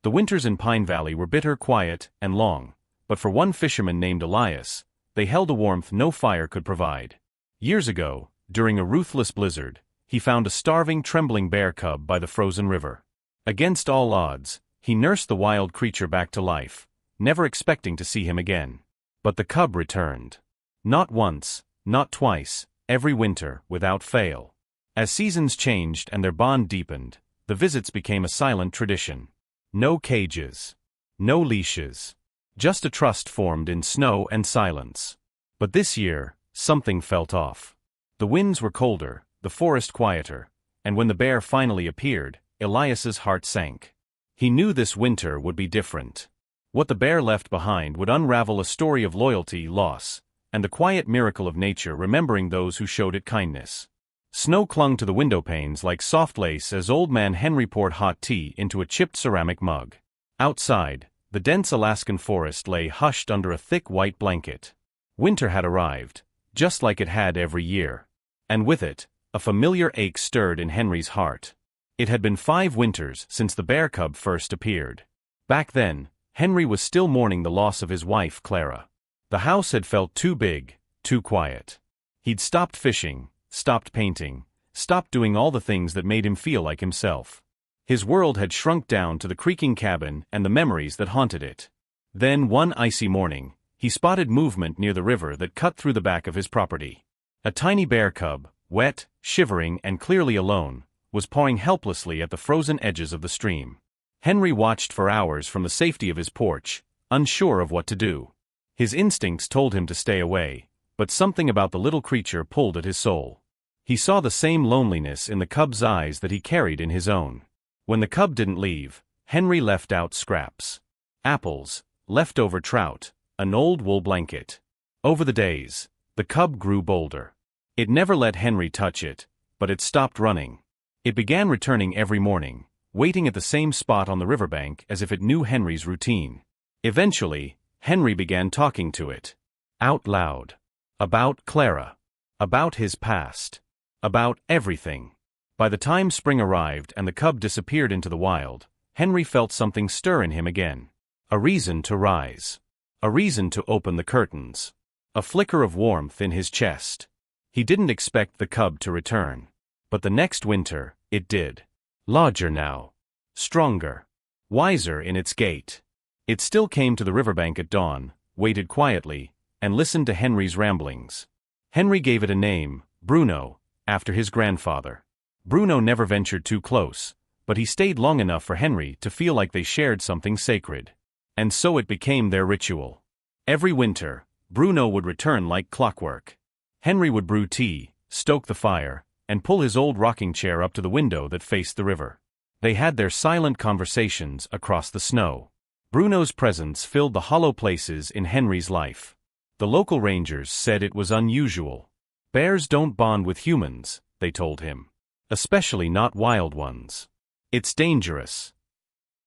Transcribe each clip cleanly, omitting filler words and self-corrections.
The winters in Pine Valley were bitter, quiet, and long, but for one fisherman named Elias, they held a warmth no fire could provide. Years ago, during a ruthless blizzard, he found a starving, trembling bear cub by the frozen river. Against all odds, he nursed the wild creature back to life, never expecting to see him again. But the cub returned. Not once, not twice, every winter, without fail. As seasons changed and their bond deepened, the visits became a silent tradition. No cages. No leashes. Just a trust formed in snow and silence. But this year, something felt off. The winds were colder, the forest quieter, and when the bear finally appeared, Elias's heart sank. He knew this winter would be different. What the bear left behind would unravel a story of loyalty, loss, and the quiet miracle of nature remembering those who showed it kindness. Snow clung to the window panes like soft lace as Old Man Henry poured hot tea into a chipped ceramic mug. Outside, the dense Alaskan forest lay hushed under a thick white blanket. Winter had arrived, just like it had every year. And with it, a familiar ache stirred in Henry's heart. It had been 5 winters since the bear cub first appeared. Back then, Henry was still mourning the loss of his wife, Clara. The house had felt too big, too quiet. He'd stopped fishing, stopped painting, stopped doing all the things that made him feel like himself. His world had shrunk down to the creaking cabin and the memories that haunted it. Then, one icy morning, he spotted movement near the river that cut through the back of his property. A tiny bear cub, wet, shivering, and clearly alone, was pawing helplessly at the frozen edges of the stream. Henry watched for hours from the safety of his porch, unsure of what to do. His instincts told him to stay away, but something about the little creature pulled at his soul. He saw the same loneliness in the cub's eyes that he carried in his own. When the cub didn't leave, Henry left out scraps. Apples, leftover trout, an old wool blanket. Over the days, the cub grew bolder. It never let Henry touch it, but it stopped running. It began returning every morning, waiting at the same spot on the riverbank as if it knew Henry's routine. Eventually, Henry began talking to it. Out loud. About Clara. About his past. About everything. By the time spring arrived and the cub disappeared into the wild, Henry felt something stir in him again. A reason to rise. A reason to open the curtains. A flicker of warmth in his chest. He didn't expect the cub to return. But the next winter, it did. Larger now. Stronger. Wiser in its gait. It still came to the riverbank at dawn, waited quietly, and listened to Henry's ramblings. Henry gave it a name, Bruno, after his grandfather. Bruno never ventured too close, but he stayed long enough for Henry to feel like they shared something sacred. And so it became their ritual. Every winter, Bruno would return like clockwork. Henry would brew tea, stoke the fire, and pull his old rocking chair up to the window that faced the river. They had their silent conversations across the snow. Bruno's presence filled the hollow places in Henry's life. The local rangers said it was unusual. Bears don't bond with humans, they told him. Especially not wild ones. It's dangerous.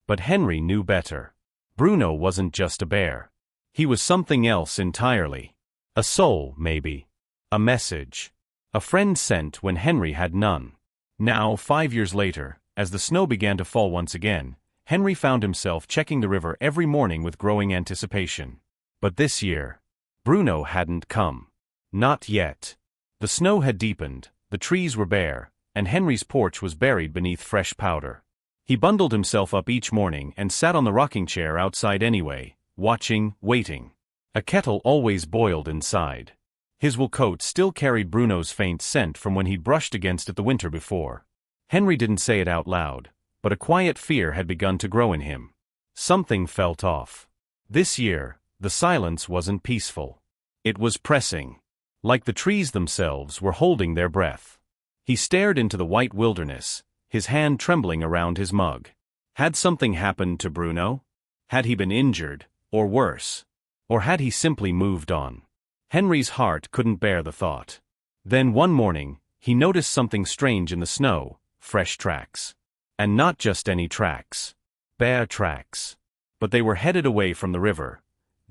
But Henry knew better. Bruno wasn't just a bear. He was something else entirely. A soul, maybe. A message. A friend sent when Henry had none. Now, 5 years later, as the snow began to fall once again, Henry found himself checking the river every morning with growing anticipation. But this year, Bruno hadn't come. Not yet. The snow had deepened, the trees were bare, and Henry's porch was buried beneath fresh powder. He bundled himself up each morning and sat on the rocking chair outside anyway, watching, waiting. A kettle always boiled inside. His wool coat still carried Bruno's faint scent from when he'd brushed against it the winter before. Henry didn't say it out loud, but a quiet fear had begun to grow in him. Something felt off. This year, the silence wasn't peaceful. It was pressing. Like the trees themselves were holding their breath. He stared into the white wilderness, his hand trembling around his mug. Had something happened to Bruno? Had he been injured, or worse? Or had he simply moved on? Henry's heart couldn't bear the thought. Then one morning, he noticed something strange in the snow, fresh tracks. And not just any tracks. Bear tracks. But they were headed away from the river,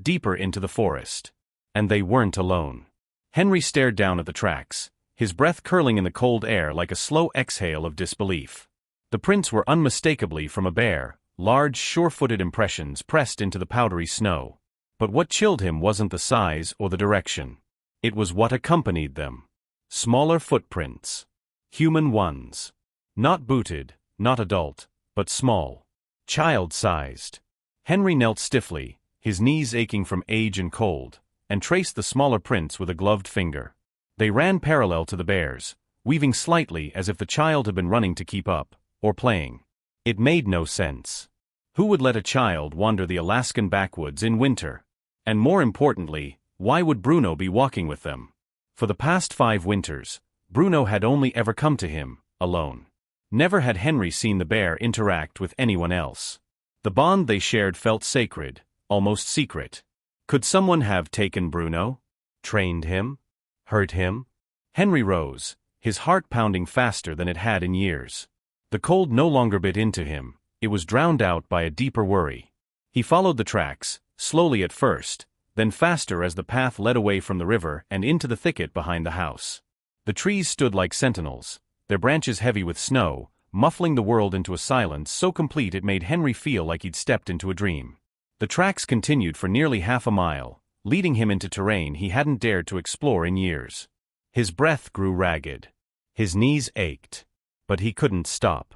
deeper into the forest. And they weren't alone. Henry stared down at the tracks, his breath curling in the cold air like a slow exhale of disbelief. The prints were unmistakably from a bear, large sure-footed impressions pressed into the powdery snow. But what chilled him wasn't the size or the direction. It was what accompanied them. Smaller footprints. Human ones. Not booted, not adult, but small. Child-sized. Henry knelt stiffly, his knees aching from age and cold, and traced the smaller prints with a gloved finger. They ran parallel to the bear's, weaving slightly as if the child had been running to keep up, or playing. It made no sense. Who would let a child wander the Alaskan backwoods in winter? And more importantly, why would Bruno be walking with them? For the past 5 winters, Bruno had only ever come to him, alone. Never had Henry seen the bear interact with anyone else. The bond they shared felt sacred, almost secret. Could someone have taken Bruno? Trained him? Hurt him? Henry rose, his heart pounding faster than it had in years. The cold no longer bit into him, it was drowned out by a deeper worry. He followed the tracks, slowly at first, then faster as the path led away from the river and into the thicket behind the house. The trees stood like sentinels, their branches heavy with snow, muffling the world into a silence so complete it made Henry feel like he'd stepped into a dream. The tracks continued for nearly half a mile, leading him into terrain he hadn't dared to explore in years. His breath grew ragged. His knees ached. But he couldn't stop.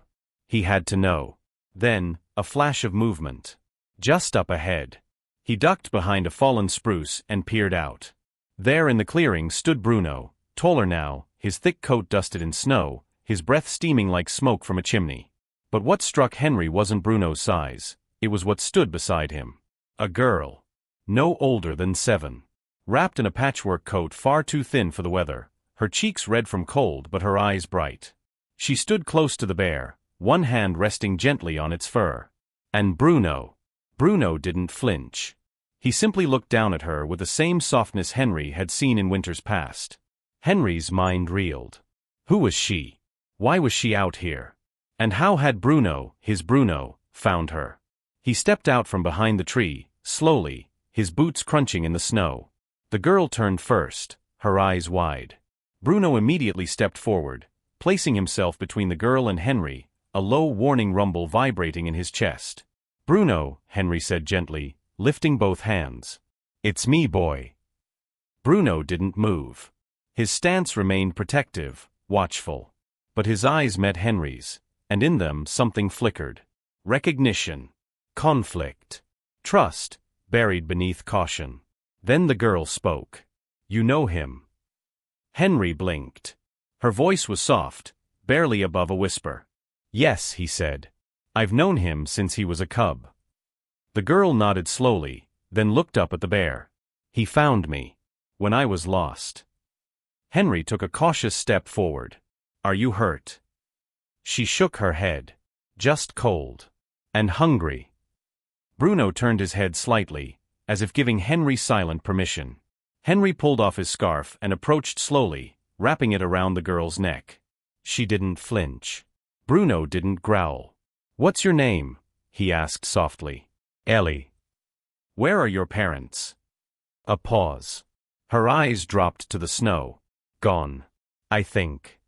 He had to know. Then, a flash of movement. Just up ahead. He ducked behind a fallen spruce and peered out. There in the clearing stood Bruno, taller now, his thick coat dusted in snow, his breath steaming like smoke from a chimney. But what struck Henry wasn't Bruno's size, it was what stood beside him. A girl. No older than 7. Wrapped in a patchwork coat far too thin for the weather, her cheeks red from cold but her eyes bright. She stood close to the bear, one hand resting gently on its fur. And Bruno didn't flinch. He simply looked down at her with the same softness Henry had seen in winters past. Henry's mind reeled. Who was she? Why was she out here? And how had Bruno, his Bruno, found her? He stepped out from behind the tree, slowly, his boots crunching in the snow. The girl turned first, her eyes wide. Bruno immediately stepped forward, placing himself between the girl and Henry, a low warning rumble vibrating in his chest. "Bruno," Henry said gently, lifting both hands. "It's me, boy." Bruno didn't move. His stance remained protective, watchful. But his eyes met Henry's, and in them something flickered. Recognition. Conflict. Trust, buried beneath caution. Then the girl spoke. "You know him?" Henry blinked. Her voice was soft, barely above a whisper. "Yes," he said. "I've known him since he was a cub." The girl nodded slowly, then looked up at the bear. "He found me. When I was lost." Henry took a cautious step forward. "Are you hurt?" She shook her head. "Just cold. And hungry." Bruno turned his head slightly, as if giving Henry silent permission. Henry pulled off his scarf and approached slowly, wrapping it around the girl's neck. She didn't flinch. Bruno didn't growl. "What's your name?" he asked softly. "Ellie." "Where are your parents?" A pause. Her eyes dropped to the snow. "Gone. I think."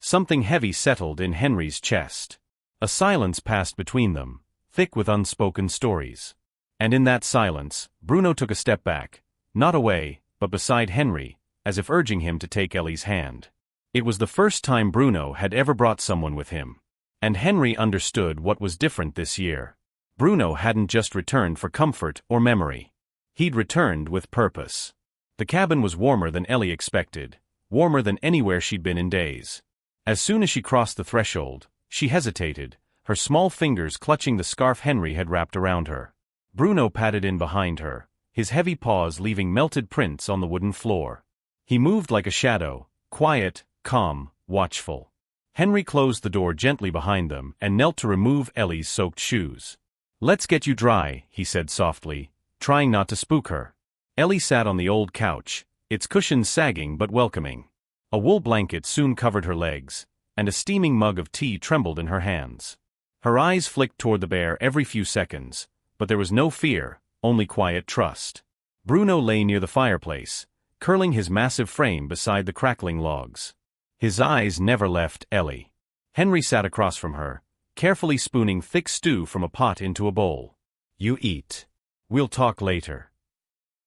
Something heavy settled in Henry's chest. A silence passed between them, thick with unspoken stories. And in that silence, Bruno took a step back, not away, but beside Henry, as if urging him to take Ellie's hand. It was the first time Bruno had ever brought someone with him. And Henry understood what was different this year. Bruno hadn't just returned for comfort or memory. He'd returned with purpose. The cabin was warmer than Ellie expected, warmer than anywhere she'd been in days. As soon as she crossed the threshold, she hesitated, her small fingers clutching the scarf Henry had wrapped around her. Bruno padded in behind her, his heavy paws leaving melted prints on the wooden floor. He moved like a shadow, quiet, calm, watchful. Henry closed the door gently behind them and knelt to remove Ellie's soaked shoes. "Let's get you dry," he said softly, trying not to spook her. Ellie sat on the old couch, its cushions sagging but welcoming. A wool blanket soon covered her legs, and a steaming mug of tea trembled in her hands. Her eyes flicked toward the bear every few seconds, but there was no fear, only quiet trust. Bruno lay near the fireplace, curling his massive frame beside the crackling logs. His eyes never left Ellie. Henry sat across from her, carefully spooning thick stew from a pot into a bowl. "You eat. We'll talk later."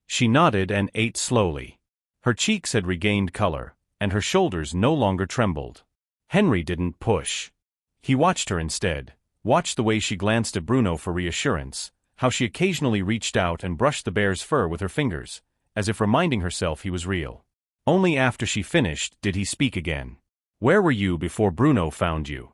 She nodded and ate slowly. Her cheeks had regained color, and her shoulders no longer trembled. Henry didn't push. He watched her instead, watched the way she glanced at Bruno for reassurance, how she occasionally reached out and brushed the bear's fur with her fingers, as if reminding herself he was real. Only after she finished did he speak again. "Where were you before Bruno found you?"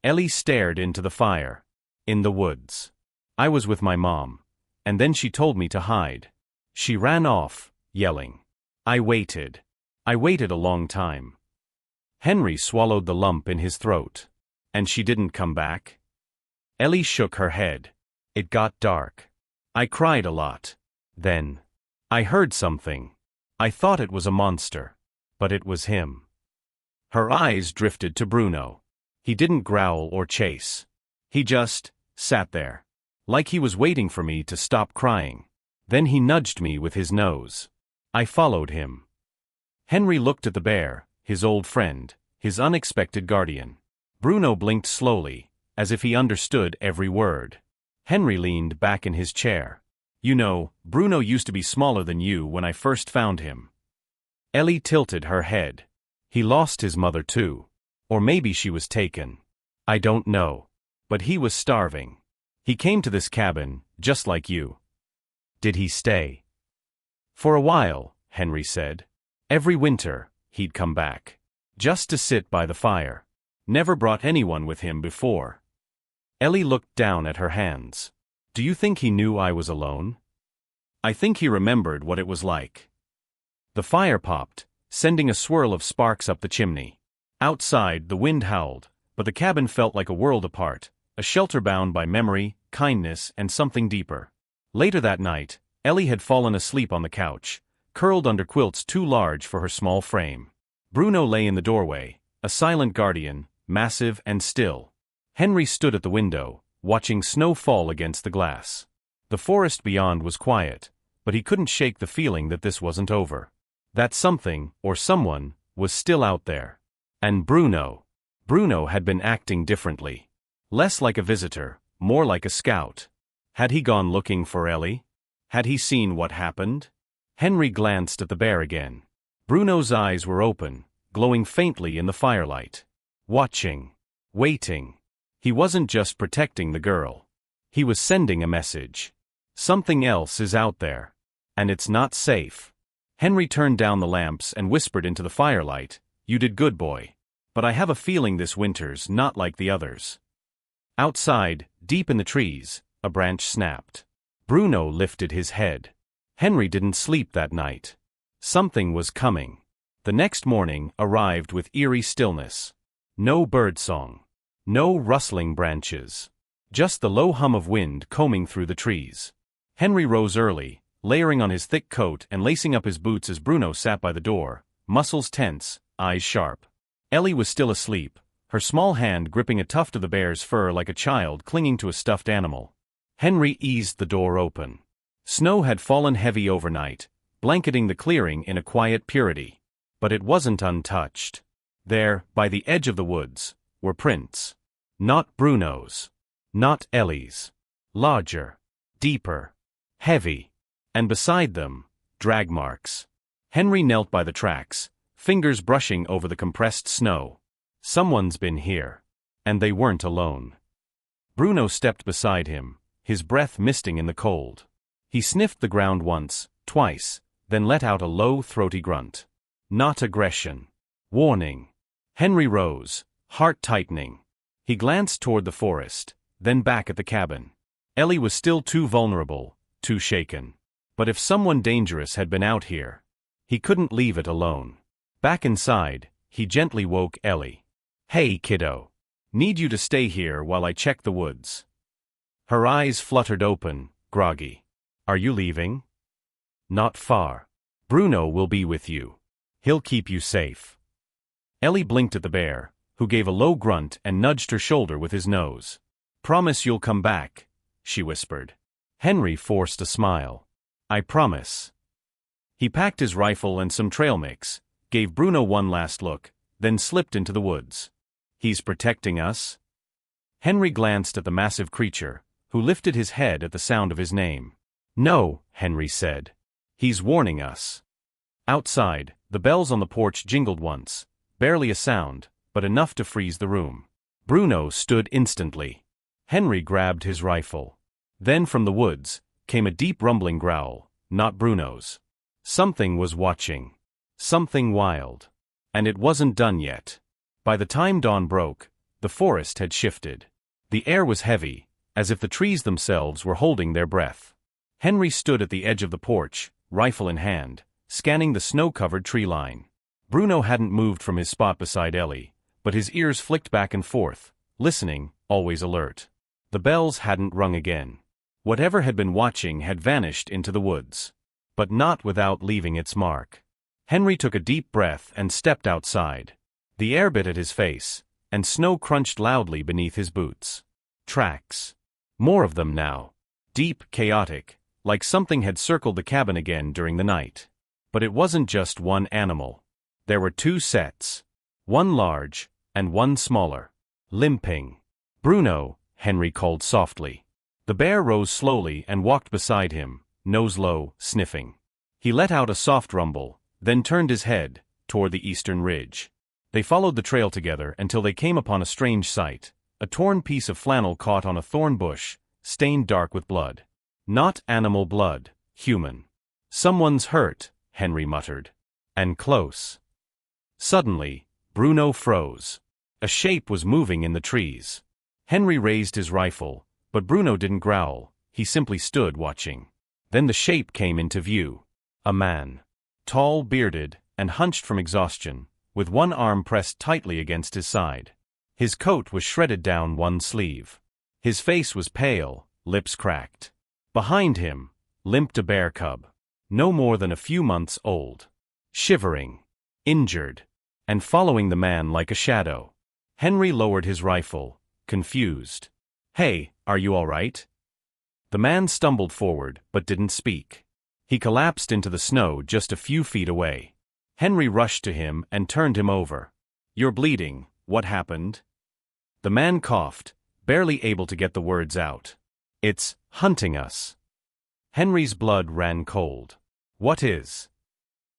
Ellie stared into the fire. "In the woods. I was with my mom, and then she told me to hide. She ran off, yelling. I waited. I waited a long time." Henry swallowed the lump in his throat. "And she didn't come back?" Ellie shook her head. "It got dark. I cried a lot. Then I heard something. I thought it was a monster. But it was him." Her eyes drifted to Bruno. He didn't growl or chase. He just sat there, like he was waiting for me to stop crying. Then he nudged me with his nose. I followed him. Henry looked at the bear, his old friend, his unexpected guardian. Bruno blinked slowly, as if he understood every word. Henry leaned back in his chair. "You know, Bruno used to be smaller than you when I first found him." Ellie tilted her head. "He lost his mother too. Or maybe she was taken. I don't know. But he was starving. He came to this cabin, just like you." "Did he stay?" "For a while," Henry said. "Every winter, he'd come back. Just to sit by the fire. Never brought anyone with him before." Ellie looked down at her hands. "Do you think he knew I was alone?" "I think he remembered what it was like." The fire popped, sending a swirl of sparks up the chimney. Outside, the wind howled, but the cabin felt like a world apart, a shelter bound by memory, kindness, and something deeper. Later that night, Ellie had fallen asleep on the couch, curled under quilts too large for her small frame. Bruno lay in the doorway, a silent guardian, massive and still. Henry stood at the window, watching snow fall against the glass. The forest beyond was quiet, but he couldn't shake the feeling that this wasn't over. That something, or someone, was still out there. And Bruno had been acting differently. Less like a visitor, more like a scout. Had he gone looking for Ellie? Had he seen what happened? Henry glanced at the bear again. Bruno's eyes were open, glowing faintly in the firelight. Watching. Waiting. He wasn't just protecting the girl. He was sending a message. Something else is out there. And it's not safe. Henry turned down the lamps and whispered into the firelight, "You did good, boy. But I have a feeling this winter's not like the others." Outside, deep in the trees, a branch snapped. Bruno lifted his head. Henry didn't sleep that night. Something was coming. The next morning arrived with eerie stillness. No birdsong. No rustling branches. Just the low hum of wind combing through the trees. Henry rose early, layering on his thick coat and lacing up his boots as Bruno sat by the door, muscles tense, eyes sharp. Ellie was still asleep, her small hand gripping a tuft of the bear's fur like a child clinging to a stuffed animal. Henry eased the door open. Snow had fallen heavy overnight, blanketing the clearing in a quiet purity. But it wasn't untouched. There, by the edge of the woods, were prints. Not Bruno's. Not Ellie's. Larger. Deeper. Heavy. And beside them, drag marks. Henry knelt by the tracks, fingers brushing over the compressed snow. Someone's been here. And they weren't alone. Bruno stepped beside him, his breath misting in the cold. He sniffed the ground once, twice, then let out a low, throaty grunt. Not aggression. Warning. Henry rose, heart tightening. He glanced toward the forest, then back at the cabin. Ellie was still too vulnerable, too shaken. But if someone dangerous had been out here, he couldn't leave it alone. Back inside, he gently woke Ellie. "Hey, kiddo. Need you to stay here while I check the woods." Her eyes fluttered open, groggy. "Are you leaving?" "Not far. Bruno will be with you. He'll keep you safe." Ellie blinked at the bear, who gave a low grunt and nudged her shoulder with his nose. "Promise you'll come back," she whispered. Henry forced a smile. "I promise." He packed his rifle and some trail mix, gave Bruno one last look, then slipped into the woods. "He's protecting us?" Henry glanced at the massive creature, who lifted his head at the sound of his name. "No," Henry said. "He's warning us." Outside, the bells on the porch jingled once, barely a sound, but enough to freeze the room. Bruno stood instantly. Henry grabbed his rifle. Then from the woods came a deep rumbling growl, not Bruno's. Something was watching. Something wild. And it wasn't done yet. By the time dawn broke, the forest had shifted. The air was heavy, as if the trees themselves were holding their breath. Henry stood at the edge of the porch, rifle in hand, scanning the snow-covered tree line. Bruno hadn't moved from his spot beside Ellie, but his ears flicked back and forth, listening, always alert. The bells hadn't rung again. Whatever had been watching had vanished into the woods. But not without leaving its mark. Henry took a deep breath and stepped outside. The air bit at his face, and snow crunched loudly beneath his boots. Tracks. More of them now. Deep, chaotic, like something had circled the cabin again during the night. But it wasn't just one animal. There were two sets. One large, and one smaller. Limping. "Bruno," Henry called softly. The bear rose slowly and walked beside him, nose low, sniffing. He let out a soft rumble, then turned his head, toward the eastern ridge. They followed the trail together until they came upon a strange sight, a torn piece of flannel caught on a thorn bush, stained dark with blood. Not animal blood, human. "Someone's hurt," Henry muttered. And close. Suddenly, Bruno froze. A shape was moving in the trees. Henry raised his rifle, but Bruno didn't growl, he simply stood watching. Then the shape came into view. A man. Tall, bearded, and hunched from exhaustion, with one arm pressed tightly against his side. His coat was shredded down one sleeve. His face was pale, lips cracked. Behind him limped a bear cub, no more than a few months old. Shivering. Injured. And following the man like a shadow. Henry lowered his rifle, confused. "Hey, are you all right?" The man stumbled forward, but didn't speak. He collapsed into the snow just a few feet away. Henry rushed to him and turned him over. "You're bleeding, what happened?" The man coughed, barely able to get the words out. "It's hunting us." Henry's blood ran cold. "What is?"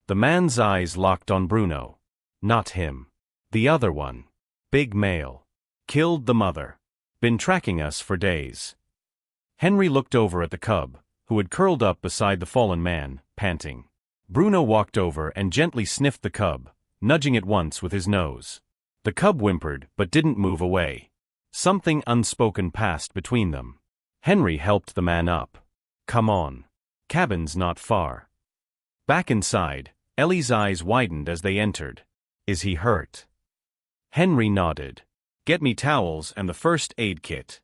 The man's eyes locked on Bruno. Not him. The other one. Big male. Killed the mother. Been tracking us for days. Henry looked over at the cub, who had curled up beside the fallen man, panting. Bruno walked over and gently sniffed the cub, nudging it once with his nose. The cub whimpered but didn't move away. Something unspoken passed between them. Henry helped the man up. "Come on. Cabin's not far." Back inside, Ellie's eyes widened as they entered. "Is he hurt?" Henry nodded. "Get me towels and the first aid kit."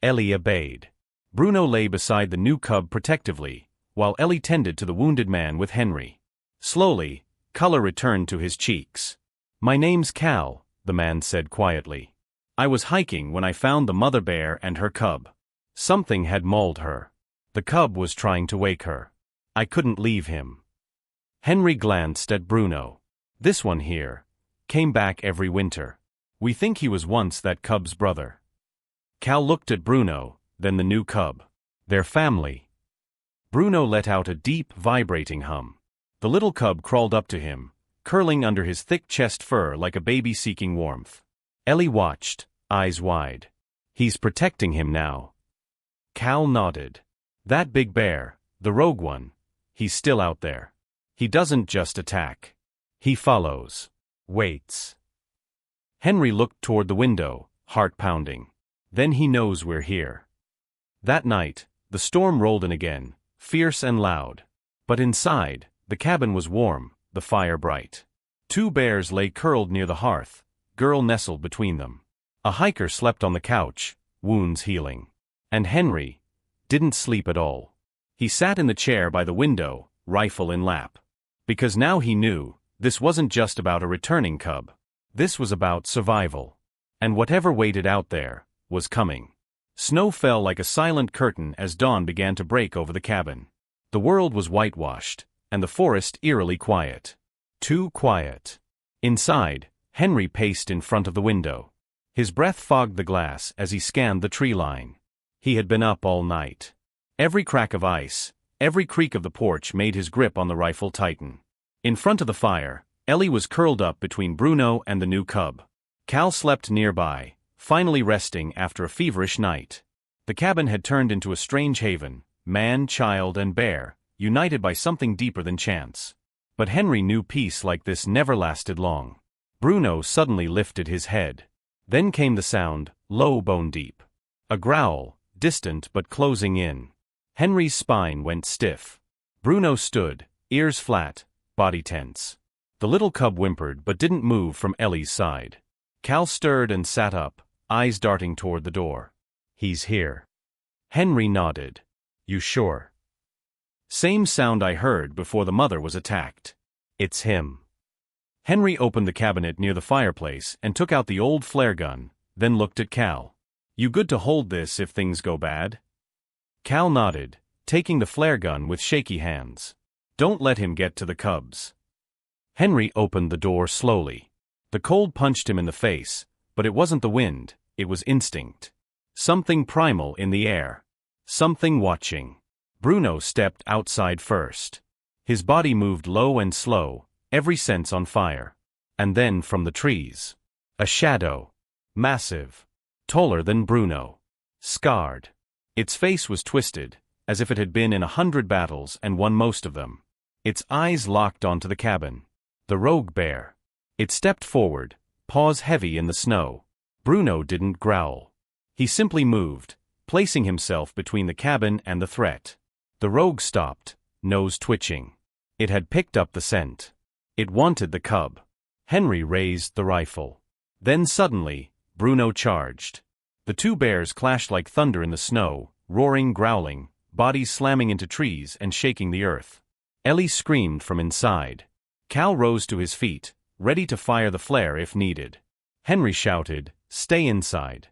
Ellie obeyed. Bruno lay beside the new cub protectively, while Ellie tended to the wounded man with Henry. Slowly, color returned to his cheeks. "My name's Cal," the man said quietly. "I was hiking when I found the mother bear and her cub. Something had mauled her. The cub was trying to wake her. I couldn't leave him." Henry glanced at Bruno. "This one here came back every winter. We think he was once that cub's brother." Cal looked at Bruno, then the new cub. "Their family." Bruno let out a deep, vibrating hum. The little cub crawled up to him, curling under his thick chest fur like a baby seeking warmth. Ellie watched, eyes wide. "He's protecting him now." Cal nodded. "That big bear, the rogue one, he's still out there. He doesn't just attack. He follows. Waits." Henry looked toward the window, heart pounding. "Then he knows we're here." That night, the storm rolled in again, fierce and loud. But inside, the cabin was warm, the fire bright. Two bears lay curled near the hearth, girl nestled between them. A hiker slept on the couch, wounds healing. And Henry didn't sleep at all. He sat in the chair by the window, rifle in lap. Because now he knew, this wasn't just about a returning cub. This was about survival. And whatever waited out there was coming. Snow fell like a silent curtain as dawn began to break over the cabin. The world was whitewashed, and the forest eerily quiet. Too quiet. Inside, Henry paced in front of the window. His breath fogged the glass as he scanned the tree line. He had been up all night. Every crack of ice, every creak of the porch made his grip on the rifle tighten. In front of the fire, Ellie was curled up between Bruno and the new cub. Cal slept nearby, finally resting after a feverish night. The cabin had turned into a strange haven, man, child, and bear, united by something deeper than chance. But Henry knew peace like this never lasted long. Bruno suddenly lifted his head. Then came the sound, low, bone deep. A growl, distant but closing in. Henry's spine went stiff. Bruno stood, ears flat, body tense. The little cub whimpered but didn't move from Ellie's side. Cal stirred and sat up, eyes darting toward the door. "He's here." Henry nodded. "You sure?" "Same sound I heard before the mother was attacked." "It's him." Henry opened the cabinet near the fireplace and took out the old flare gun, then looked at Cal. "You good to hold this if things go bad?" Cal nodded, taking the flare gun with shaky hands. "Don't let him get to the cubs." Henry opened the door slowly. The cold punched him in the face, but it wasn't the wind, it was instinct. Something primal in the air. Something watching. Bruno stepped outside first. His body moved low and slow, every sense on fire. And then from the trees. A shadow. Massive. Taller than Bruno. Scarred. Its face was twisted, as if it had been in 100 battles and won most of them. Its eyes locked onto the cabin. The rogue bear. It stepped forward, paws heavy in the snow. Bruno didn't growl. He simply moved, placing himself between the cabin and the threat. The rogue stopped, nose twitching. It had picked up the scent. It wanted the cub. Henry raised the rifle. Then suddenly, Bruno charged. The two bears clashed like thunder in the snow, roaring, growling, bodies slamming into trees and shaking the earth. Ellie screamed from inside. Cal rose to his feet, ready to fire the flare if needed. Henry shouted, "Stay inside."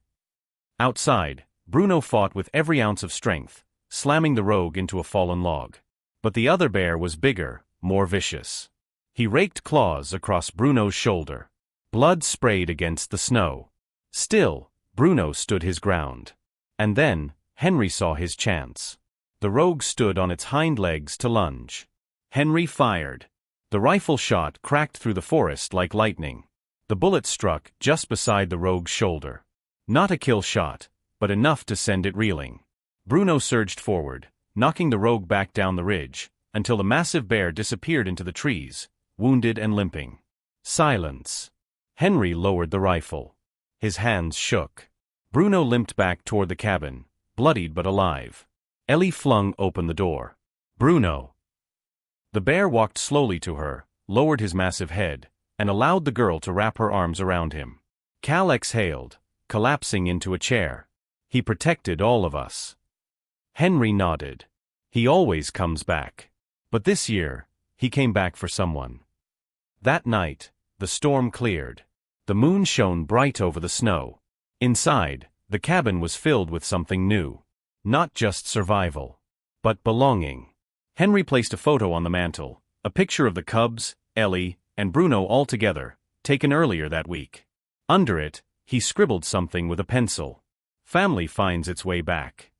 Outside, Bruno fought with every ounce of strength, slamming the rogue into a fallen log. But the other bear was bigger, more vicious. He raked claws across Bruno's shoulder. Blood sprayed against the snow. Still, Bruno stood his ground. And then, Henry saw his chance. The rogue stood on its hind legs to lunge. Henry fired. The rifle shot cracked through the forest like lightning. The bullet struck just beside the rogue's shoulder. Not a kill shot, but enough to send it reeling. Bruno surged forward, knocking the rogue back down the ridge, until the massive bear disappeared into the trees, wounded and limping. Silence. Henry lowered the rifle. His hands shook. Bruno limped back toward the cabin, bloodied but alive. Ellie flung open the door. "Bruno." The bear walked slowly to her, lowered his massive head, and allowed the girl to wrap her arms around him. Cal exhaled, collapsing into a chair. "He protected all of us." Henry nodded. "He always comes back. But this year, he came back for someone." That night, the storm cleared. The moon shone bright over the snow. Inside, the cabin was filled with something new. Not just survival, but belonging. Henry placed a photo on the mantel, a picture of the cubs, Ellie, and Bruno all together, taken earlier that week. Under it, he scribbled something with a pencil. "Family finds its way back."